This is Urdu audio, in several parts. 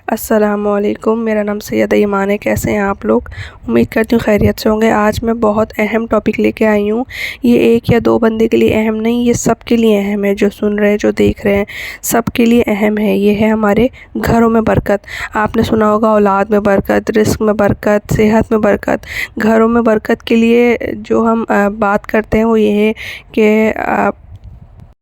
السلام علیکم، میرا نام سیدہ ایمان ہے۔ کیسے ہیں آپ لوگ؟ امید کرتی ہوں خیریت سے ہوں گے۔ آج میں بہت اہم ٹاپک لے کے آئی ہوں۔ یہ ایک یا دو بندے کے لیے اہم نہیں، یہ سب کے لیے اہم ہے۔ جو سن رہے ہیں، جو دیکھ رہے ہیں، سب کے لیے اہم ہے۔ یہ ہے ہمارے گھروں میں برکت۔ آپ نے سنا ہوگا اولاد میں برکت، رزق میں برکت، صحت میں برکت۔ گھروں میں برکت کے لیے جو ہم بات کرتے ہیں وہ یہ ہے کہ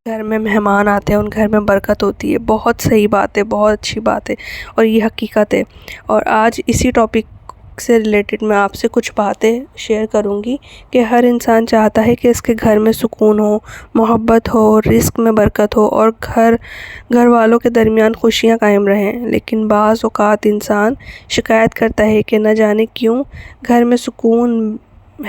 گھر میں مہمان آتے ہیں، ان گھر میں برکت ہوتی ہے۔ بہت صحیح بات ہے، بہت اچھی بات ہے اور یہ حقیقت ہے۔ اور آج اسی ٹاپک سے ریلیٹڈ میں آپ سے کچھ باتیں شیئر کروں گی کہ ہر انسان چاہتا ہے کہ اس کے گھر میں سکون ہو، محبت ہو، رزق میں برکت ہو اور گھر والوں کے درمیان خوشیاں قائم رہیں۔ لیکن بعض اوقات انسان شکایت کرتا ہے کہ نہ جانے کیوں گھر میں سکون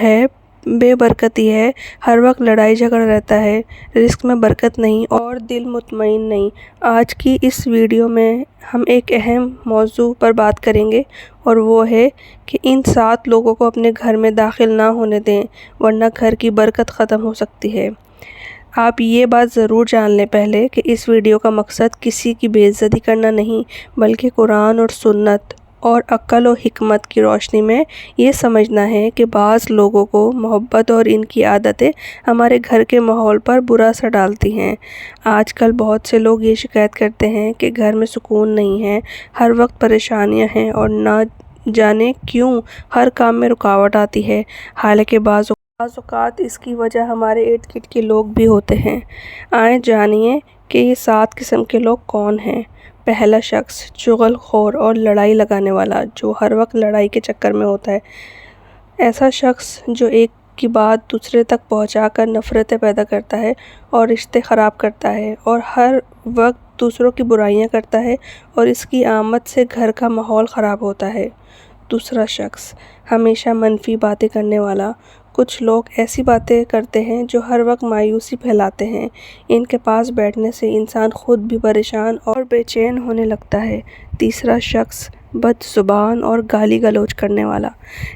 ہے، بے برکتی ہے، ہر وقت لڑائی جھگڑا رہتا ہے، رزق میں برکت نہیں اور دل مطمئن نہیں۔ آج کی اس ویڈیو میں ہم ایک اہم موضوع پر بات کریں گے اور وہ ہے کہ ان 7 لوگوں کو اپنے گھر میں داخل نہ ہونے دیں، ورنہ گھر کی برکت ختم ہو سکتی ہے۔ آپ یہ بات ضرور جان لیں پہلے کہ اس ویڈیو کا مقصد کسی کی بے عزتی کرنا نہیں، بلکہ قرآن اور سنت اور عقل و حکمت کی روشنی میں یہ سمجھنا ہے کہ بعض لوگوں کو محبت اور ان کی عادتیں ہمارے گھر کے ماحول پر برا اثر ڈالتی ہیں۔ آج کل بہت سے لوگ یہ شکایت کرتے ہیں کہ گھر میں سکون نہیں ہے، ہر وقت پریشانیاں ہیں اور نہ جانے کیوں ہر کام میں رکاوٹ آتی ہے، حالانکہ بعض اوقات اس کی وجہ ہمارے ارد گرد کے لوگ بھی ہوتے ہیں۔ آئیں جانیے کہ یہ 7 قسم کے لوگ کون ہیں۔ پہلا شخص، چغل خور اور لڑائی لگانے والا، جو ہر وقت لڑائی کے چکر میں ہوتا ہے۔ ایسا شخص جو ایک کی بات دوسرے تک پہنچا کر نفرتیں پیدا کرتا ہے اور رشتے خراب کرتا ہے اور ہر وقت دوسروں کی برائیاں کرتا ہے اور اس کی آمد سے گھر کا ماحول خراب ہوتا ہے۔ دوسرا شخص، ہمیشہ منفی باتیں کرنے والا۔ کچھ لوگ ایسی باتیں کرتے ہیں جو ہر وقت مایوسی پھیلاتے ہیں۔ ان کے پاس بیٹھنے سے انسان خود بھی پریشان اور بے چین ہونے لگتا ہے۔ تیسرا شخص، بد زبان اور گالی گلوچ کرنے والا۔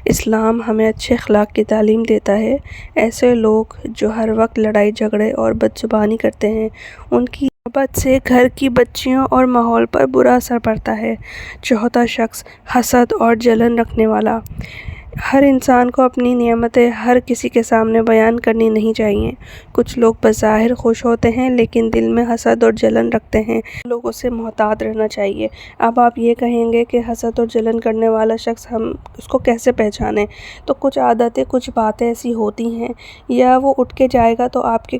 اسلام ہمیں اچھے اخلاق کی تعلیم دیتا ہے۔ ایسے لوگ جو ہر وقت لڑائی جھگڑے اور بد زبانی کرتے ہیں، ان کی صحبت سے گھر کی بچیوں اور ماحول پر برا اثر پڑتا ہے۔ چوتھا شخص، حسد اور جلن رکھنے والا۔ ہر انسان کو اپنی نعمتیں ہر کسی کے سامنے بیان کرنی نہیں چاہیے۔ کچھ لوگ بظاہر خوش ہوتے ہیں لیکن دل میں حسد اور جلن رکھتے ہیں۔ لوگوں سے محتاط رہنا چاہیے۔ اب آپ یہ کہیں گے کہ حسد اور جلن کرنے والا شخص ہم اس کو کیسے پہچانیں؟ تو کچھ عادتیں، کچھ باتیں ایسی ہوتی ہیں، یا وہ اٹھ کے جائے گا تو آپ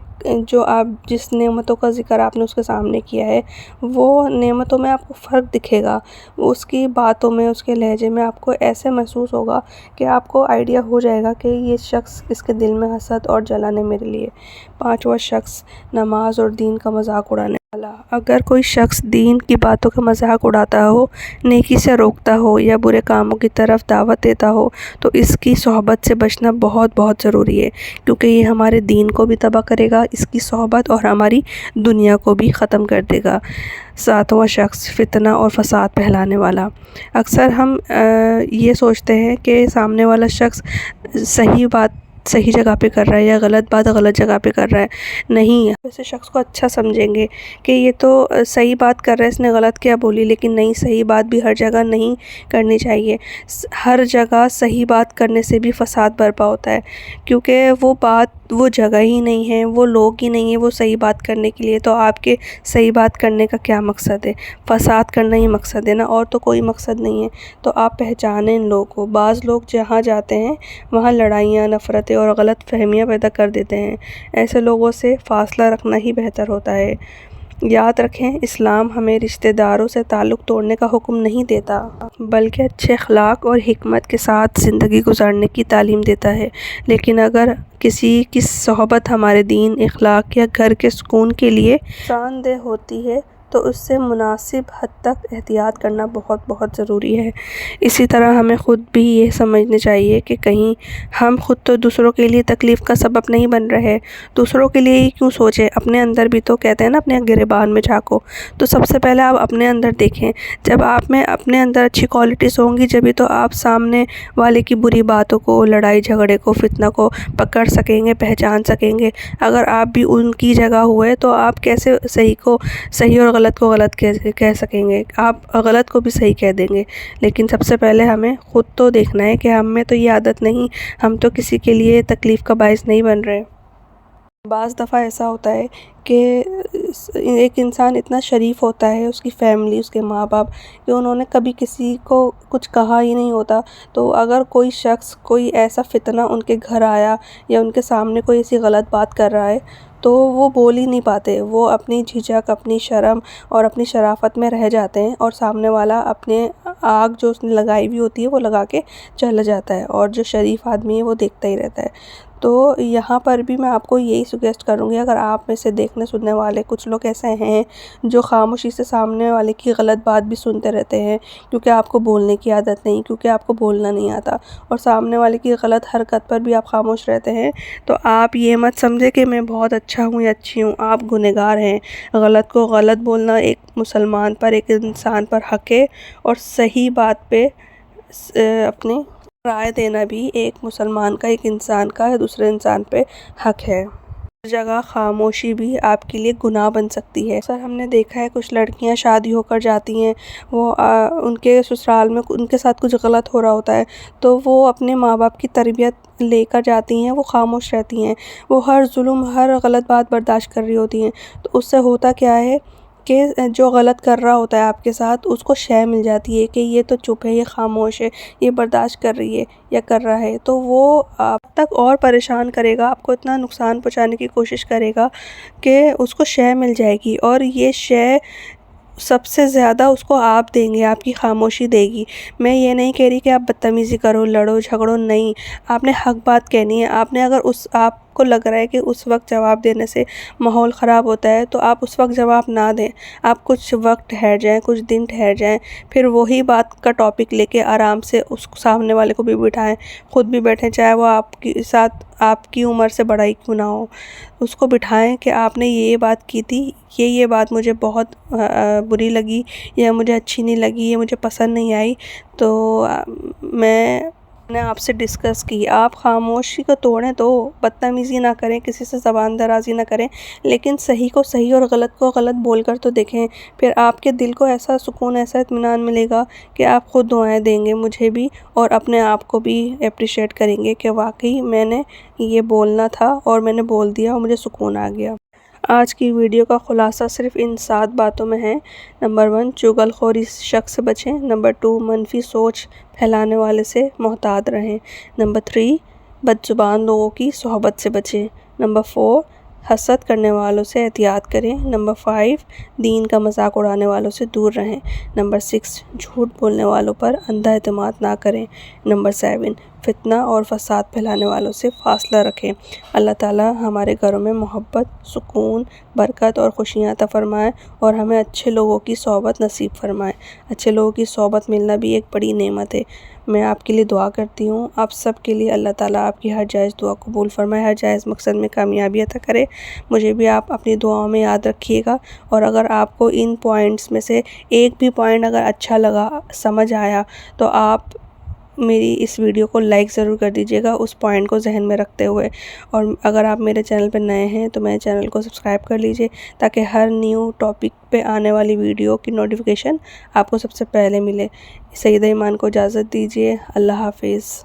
جس نعمتوں کا ذکر آپ نے اس کے سامنے کیا ہے، وہ نعمتوں میں آپ کو فرق دکھے گا۔ اس کی باتوں میں، اس کے لہجے میں آپ کو ایسے محسوس ہوگا کہ آپ کو آئیڈیا ہو جائے گا کہ یہ شخص، اس کے دل میں حسد اور جلن ہے میرے لیے۔ پانچواں شخص، نماز اور دین کا مذاق اڑانے والا۔ اگر کوئی شخص دین کی باتوں کا مذاق اڑاتا ہو، نیکی سے روکتا ہو یا برے کاموں کی طرف دعوت دیتا ہو تو اس کی صحبت سے بچنا بہت بہت ضروری ہے، کیونکہ یہ ہمارے دین کو بھی تباہ کرے گا، اس کی صحبت، اور ہماری دنیا کو بھی ختم کر دے گا۔ ساتواں شخص، فتنہ اور فساد پھیلانے والا۔ اکثر ہم یہ سوچتے ہیں کہ سامنے والا شخص صحیح بات صحیح جگہ پہ کر رہا ہے یا غلط بات غلط جگہ پہ کر رہا ہے۔ نہیں، ایسے شخص کو اچھا سمجھیں گے کہ یہ تو صحیح بات کر رہا ہے، اس نے غلط کیا بولی، لیکن نہیں، صحیح بات بھی ہر جگہ نہیں کرنی چاہیے۔ ہر جگہ صحیح بات کرنے سے بھی فساد برپا ہوتا ہے، کیونکہ وہ جگہ ہی نہیں ہے، وہ لوگ ہی نہیں ہیں وہ صحیح بات کرنے کے لیے۔ تو آپ کے صحیح بات کرنے کا کیا مقصد ہے؟ فساد کرنا ہی مقصد ہے نا، اور تو کوئی مقصد نہیں ہے۔ تو آپ پہچانیں ان لوگوں کو۔ بعض لوگ جہاں جاتے ہیں وہاں لڑائیاں، نفرتیں اور غلط فہمیاں پیدا کر دیتے ہیں۔ ایسے لوگوں سے فاصلہ رکھنا ہی بہتر ہوتا ہے۔ یاد رکھیں، اسلام ہمیں رشتہ داروں سے تعلق توڑنے کا حکم نہیں دیتا، بلکہ اچھے اخلاق اور حکمت کے ساتھ زندگی گزارنے کی تعلیم دیتا ہے۔ لیکن اگر کسی کی صحبت ہمارے دین، اخلاق یا گھر کے سکون کے لیے نقصان دہ ہوتی ہے تو اس سے مناسب حد تک احتیاط کرنا بہت بہت ضروری ہے۔ اسی طرح ہمیں خود بھی یہ سمجھنا چاہیے کہ کہیں ہم خود تو دوسروں کے لیے تکلیف کا سبب نہیں بن رہے، دوسروں کے لیے ہی کیوں سوچیں؟ اپنے اندر بھی تو کہتے ہیں نا، اپنے گریبان میں جھانکو۔ تو سب سے پہلے آپ اپنے اندر دیکھیں۔ جب آپ میں اپنے اندر اچھی کوالٹیز ہوں گی، جبھی تو آپ سامنے والے کی بری باتوں کو، لڑائی جھگڑے کو، فتنہ کو پکڑ سکیں گے، پہچان سکیں گے۔ اگر آپ بھی ان کی جگہ ہوئے تو آپ کیسے صحیح اور غلط کو غلط کہہ سکیں گے، آپ غلط کو بھی صحیح کہہ دیں گے، لیکن سب سے پہلے ہمیں خود تو دیکھنا ہے کہ ہم میں تو یہ عادت نہیں، ہم تو کسی کے لیے تکلیف کا باعث نہیں بن رہے۔ بعض دفعہ ایسا ہوتا ہے کہ ایک انسان اتنا شریف ہوتا ہے، اس کی فیملی، اس کے ماں باپ، کہ انہوں نے کبھی کسی کو کچھ کہا ہی نہیں ہوتا، تو اگر کوئی شخص کوئی ایسا فتنہ ان کے گھر آیا یا ان کے سامنے کوئی ایسی غلط بات کر رہا ہے تو وہ بول ہی نہیں پاتے، وہ اپنی جھجک، اپنی شرم اور اپنی شرافت میں رہ جاتے ہیں، اور سامنے والا اپنے آگ جو اس نے لگائی ہوئی ہوتی ہے وہ لگا کے چلا جاتا ہے، اور جو شریف آدمی ہے وہ دیکھتا ہی رہتا ہے۔ تو یہاں پر بھی میں آپ کو یہی سجیسٹ کروں گی، اگر آپ میں سے دیکھنے سننے والے کچھ لوگ ایسے ہیں جو خاموشی سے سامنے والے کی غلط بات بھی سنتے رہتے ہیں کیونکہ آپ کو بولنے کی عادت نہیں، کیونکہ آپ کو بولنا نہیں آتا، اور سامنے والے کی غلط حرکت پر بھی آپ خاموش رہتے ہیں، تو آپ یہ مت سمجھے کہ میں بہت اچھا ہوں یا اچھی ہوں، آپ گنہگار ہیں۔ غلط کو غلط بولنا ایک مسلمان پر، ایک انسان پر حق ہے، اور صحیح بات پہ اپنی رائے دینا بھی ایک مسلمان کا، ایک انسان کا دوسرے انسان پہ حق ہے۔ ہر جگہ خاموشی بھی آپ کے لیے گناہ بن سکتی ہے۔ سر ہم نے دیکھا ہے کچھ لڑکیاں شادی ہو کر جاتی ہیں، وہ ان کے سسرال میں ان کے ساتھ کچھ غلط ہو رہا ہوتا ہے تو وہ اپنے ماں باپ کی تربیت لے کر جاتی ہیں، وہ خاموش رہتی ہیں، وہ ہر ظلم، ہر غلط بات برداشت کر رہی ہوتی ہیں، تو اس سے ہوتا کیا ہے کہ جو غلط کر رہا ہوتا ہے آپ کے ساتھ، اس کو شے مل جاتی ہے کہ یہ تو چپ ہے، یہ خاموش ہے، یہ برداشت کر رہی ہے یا کر رہا ہے، تو وہ آپ تک اور پریشان کرے گا، آپ کو اتنا نقصان پہنچانے کی کوشش کرے گا کہ اس کو شے مل جائے گی، اور یہ شے سب سے زیادہ اس کو آپ دیں گے، آپ کی خاموشی دے گی۔ میں یہ نہیں کہہ رہی کہ آپ بدتمیزی کرو، لڑو جھگڑو، نہیں، آپ نے حق بات کہنی ہے۔ آپ نے اگر آپ کو لگ رہا ہے کہ اس وقت جواب دینے سے ماحول خراب ہوتا ہے تو آپ اس وقت جواب نہ دیں، آپ کچھ وقت ٹھہر جائیں، کچھ دن ٹھہر جائیں، پھر وہی بات کا ٹاپک لے کے آرام سے اس سامنے والے کو بھی بٹھائیں، خود بھی بیٹھیں، چاہے وہ آپ کے ساتھ آپ کی عمر سے بڑا ہی کیوں نہ ہو، اس کو بٹھائیں کہ آپ نے یہ بات کی تھی، یہ بات مجھے بہت بری لگی، یا مجھے اچھی نہیں لگی، یہ مجھے پسند نہیں آئی، تو میں نے آپ سے ڈسکس کی۔ آپ خاموشی کو توڑیں تو بدتمیزی نہ کریں، کسی سے زبان درازی نہ کریں، لیکن صحیح کو صحیح اور غلط کو غلط بول کر تو دیکھیں، پھر آپ کے دل کو ایسا سکون، ایسا اطمینان ملے گا کہ آپ خود دعائیں دیں گے مجھے بھی، اور اپنے آپ کو بھی اپریشیٹ کریں گے کہ واقعی میں نے یہ بولنا تھا اور میں نے بول دیا اور مجھے سکون آ گیا۔ آج کی ویڈیو کا خلاصہ صرف ان 7 باتوں میں ہے۔ نمبر 1، چغل خوری شخص سے بچیں۔ نمبر 2، منفی سوچ پھیلانے والے سے محتاط رہیں۔ نمبر 3، بد زبان لوگوں کی صحبت سے بچیں۔ نمبر 4، حسد کرنے والوں سے احتیاط کریں۔ نمبر 5، دین کا مذاق اڑانے والوں سے دور رہیں۔ نمبر 6، جھوٹ بولنے والوں پر اندھا اعتماد نہ کریں۔ نمبر 7، فتنہ اور فساد پھیلانے والوں سے فاصلہ رکھیں۔ اللہ تعالیٰ ہمارے گھروں میں محبت، سکون، برکت اور خوشیاں عطا فرمائیں، اور ہمیں اچھے لوگوں کی صحبت نصیب فرمائیں۔ اچھے لوگوں کی صحبت ملنا بھی ایک بڑی نعمت ہے۔ میں آپ کے لیے دعا کرتی ہوں، آپ سب کے لیے اللہ تعالیٰ آپ کی ہر جائز دعا قبول فرمائے، ہر جائز مقصد میں کامیابی عطا کرے۔ مجھے بھی آپ اپنی دعاؤں میں یاد رکھیے گا، اور اگر آپ کو ان پوائنٹس میں سے ایک بھی پوائنٹ اگر اچھا لگا، سمجھ آیا، تو آپ میری اس ویڈیو کو لائک ضرور کر دیجیے گا اس پوائنٹ کو ذہن میں رکھتے ہوئے، اور اگر آپ میرے چینل پہ نئے ہیں تو میرے چینل کو سبسکرائب کر لیجیے تاکہ ہر نیو ٹاپک پہ آنے والی ویڈیو کی نوٹیفیکیشن آپ کو سب سے پہلے ملے۔ سیدہ ایمان کو اجازت دیجیے، اللہ حافظ۔